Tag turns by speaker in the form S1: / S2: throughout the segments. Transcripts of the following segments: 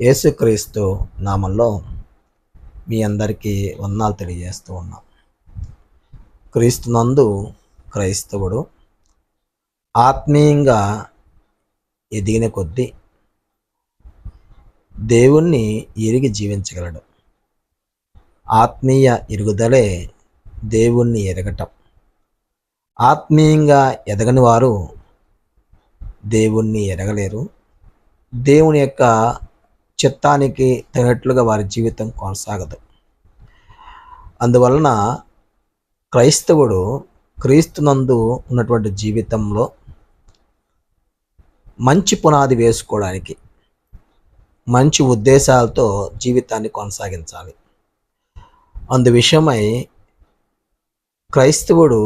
S1: యేసుక్రీస్తు నామంలో మీ అందరికీ వందనాలు తెలియజేస్తూ ఉన్నాం. క్రీస్తునందు క్రైస్తవుడు ఆత్మీయంగా ఎదిగిన కొద్దీ దేవుణ్ణి ఎరిగి జీవించగలడు. ఆత్మీయ ఎరుగుదలే దేవుణ్ణి ఎరగటం. ఆత్మీయంగా ఎదగని వారు దేవుణ్ణి ఎరగలేరు. దేవుని యొక్క చిత్తానికి తగినట్లుగా వారి జీవితం కొనసాగదు. అందువలన క్రైస్తవుడు క్రీస్తునందు ఉన్నటువంటి జీవితంలో మంచి పునాది వేసుకోవడానికి మంచి ఉద్దేశాలతో జీవితాన్ని కొనసాగించాలి. అందు విషయమై క్రైస్తవుడు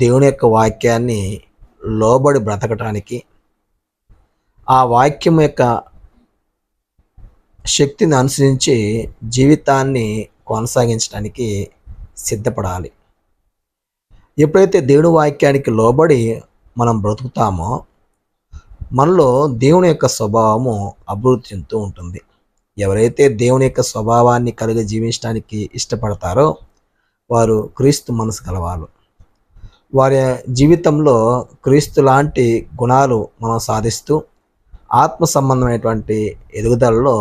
S1: దేవుని యొక్క వాక్యాన్ని లోబడి బ్రతకటానికి, ఆ వాక్యం యొక్క శక్తిని అనుసరించి జీవితాన్ని కొనసాగించడానికి సిద్ధపడాలి. ఎప్పుడైతే దేవుని వాక్యానికి లోబడి మనం బ్రతుకుతామో మనలో దేవుని యొక్క స్వభావము అభివృద్ధి చెందుతూ ఉంటుంది. ఎవరైతే దేవుని యొక్క స్వభావాన్ని కలిగి జీవించడానికి ఇష్టపడతారో వారు క్రీస్తు మనసు గలవారు. వారి జీవితంలో క్రీస్తు లాంటి గుణాలు మనం సాధిస్తూ ఆత్మ సంబంధమైనటువంటి ఎదుగుదలలో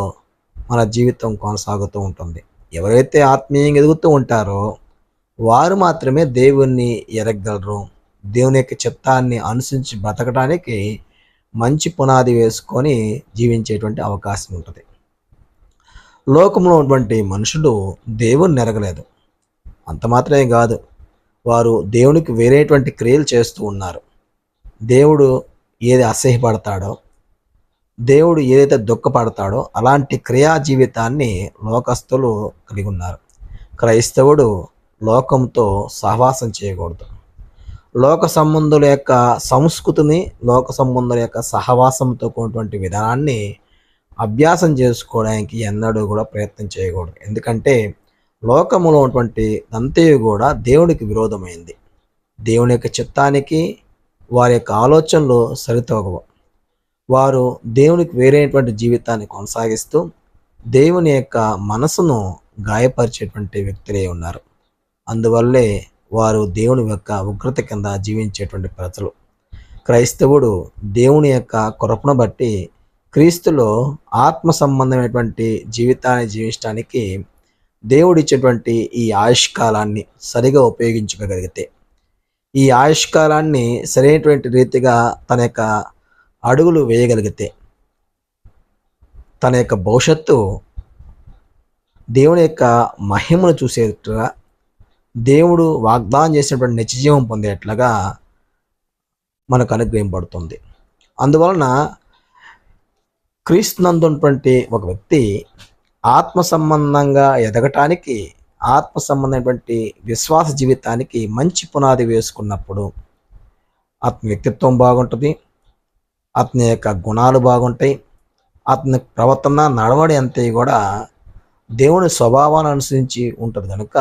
S1: మన జీవితం కొనసాగుతూ ఉంటుంది. ఎవరైతే ఆత్మీయంగా ఎదుగుతూ ఉంటారో వారు మాత్రమే దేవుణ్ణి ఎరగగలరు. దేవుని యొక్క చిత్తాన్ని అనుసరించి బ్రతకడానికి మంచి పునాది వేసుకొని జీవించేటువంటి అవకాశం ఉంటుంది. లోకంలో ఉన్నటువంటి మనుషులు దేవుణ్ణి ఎరగలేదు. అంత మాత్రమే కాదు, వారు దేవునికి వేరేటువంటి క్రియలు చేస్తూ ఉన్నారు. దేవుడు ఏది అసహ్యపడతాడో, దేవుడు ఏదైతే దుఃఖపడతాడో అలాంటి క్రియా జీవితాన్ని లోకస్తులు కలిగి ఉన్నారు. క్రైస్తవుడు లోకంతో సహవాసం చేయకూడదు. లోక సంబంధుల యొక్క సంస్కృతిని, లోక సంబంధుల యొక్క సహవాసంతో కూడినటువంటి విధానాన్ని అభ్యాసం చేసుకోవడానికి ఎన్నడూ కూడా ప్రయత్నం చేయకూడదు. ఎందుకంటే లోకములో ఉన్నటువంటి అంతయు కూడా దేవునికి విరోధమైంది. దేవుని యొక్క చిత్తానికి వారి యొక్క ఆలోచనలు సరితూగవు. వారు దేవునికి వేరేటువంటి జీవితాన్ని కొనసాగిస్తూ దేవుని యొక్క మనసును గాయపరిచేటువంటి వ్యక్తులే ఉన్నారు. అందువల్లే వారు దేవుని యొక్క ఉగ్రత కింద జీవించేటువంటి ప్రజలు. క్రైస్తవుడు దేవుని యొక్క కృపను బట్టి క్రీస్తులో ఆత్మ సంబంధమైనటువంటి జీవితాన్ని జీవించడానికి దేవుడిచ్చేటువంటి ఈ ఆయుష్కాలాన్ని సరిగా ఉపయోగించుకోగలిగితే, ఈ ఆయుష్కాలాన్ని సరైనటువంటి రీతిగా తన యొక్క అడుగులు వేయగలిగితే, తన యొక్క భవిష్యత్తు దేవుని యొక్క మహిమను చూసేట్టుగా, దేవుడు వాగ్దానం చేసినటువంటి నిత్యజీవం పొందేట్లుగా మనకు అనుగ్రహింపబడుతుంది. అందువలన క్రీస్తునందున్నటువంటి ఒక వ్యక్తి ఆత్మ సంబంధంగా ఎదగటానికి, ఆత్మ సంబంధమైనటువంటి విశ్వాస జీవితానికి మంచి పునాది వేసుకున్నప్పుడు అతని వ్యక్తిత్వం బాగుంటుంది, అతని యొక్క గుణాలు బాగుంటాయి, అతని ప్రవర్తన నడవడి అంతే కూడా దేవుని స్వభావాన్ని అనుసరించి ఉంటుంది. కనుక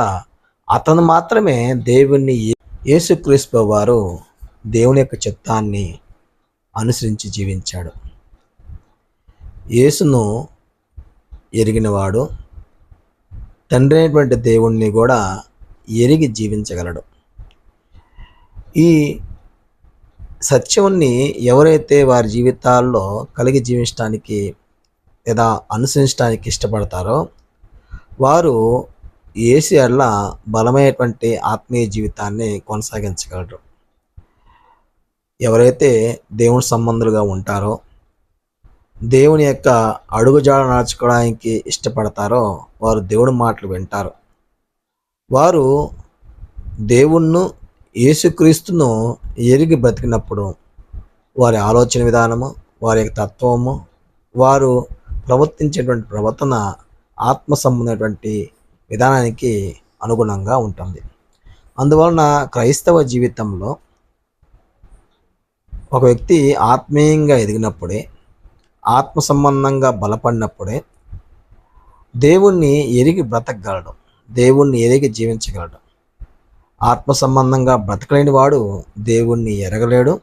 S1: అతను మాత్రమే దేవుణ్ణి, యేసుక్రీస్తు వారు దేవుని యొక్క చిత్తాన్ని అనుసరించి జీవించాడు. యేసును ఎరిగినవాడు తండ్రి అయినటువంటి దేవుణ్ణి కూడా ఎరిగి జీవించగలడు. ఈ సత్యాన్ని ఎవరైతే వారి జీవితాల్లో కలిగి జీవించడానికి లేదా అనుసరించడానికి ఇష్టపడతారో వారు యేసు ఎడల బలమైనటువంటి ఆత్మీయ జీవితాన్ని కొనసాగించగలరు. ఎవరైతే దేవుని సంబంధులుగా ఉంటారో, దేవుని యొక్క అడుగుజాడ నడుచుకోవడానికి ఇష్టపడతారో వారు దేవుడి మాటలు వింటారు. వారు దేవుణ్ణి, యేసుక్రీస్తును ఎరిగి బ్రతికినప్పుడు వారి ఆలోచన విధానము, వారి యొక్క తత్వము, వారు ప్రవర్తించేటువంటి ప్రవర్తన ఆత్మ సంబంధమైనటువంటి విధానానికి అనుగుణంగా ఉంటుంది. అందువలన క్రైస్తవ జీవితంలో ఒక వ్యక్తి ఆత్మీయంగా ఎదిగినప్పుడే, ఆత్మ సంబంధంగా బలపడినప్పుడే దేవుణ్ణి ఎరిగి బ్రతకగలడు, దేవుణ్ణి ఎరిగి జీవించగలడు. ఆత్మ సంబంధంగా బ్రతకలేని వాడు దేవుణ్ణి ఎరగలేడు,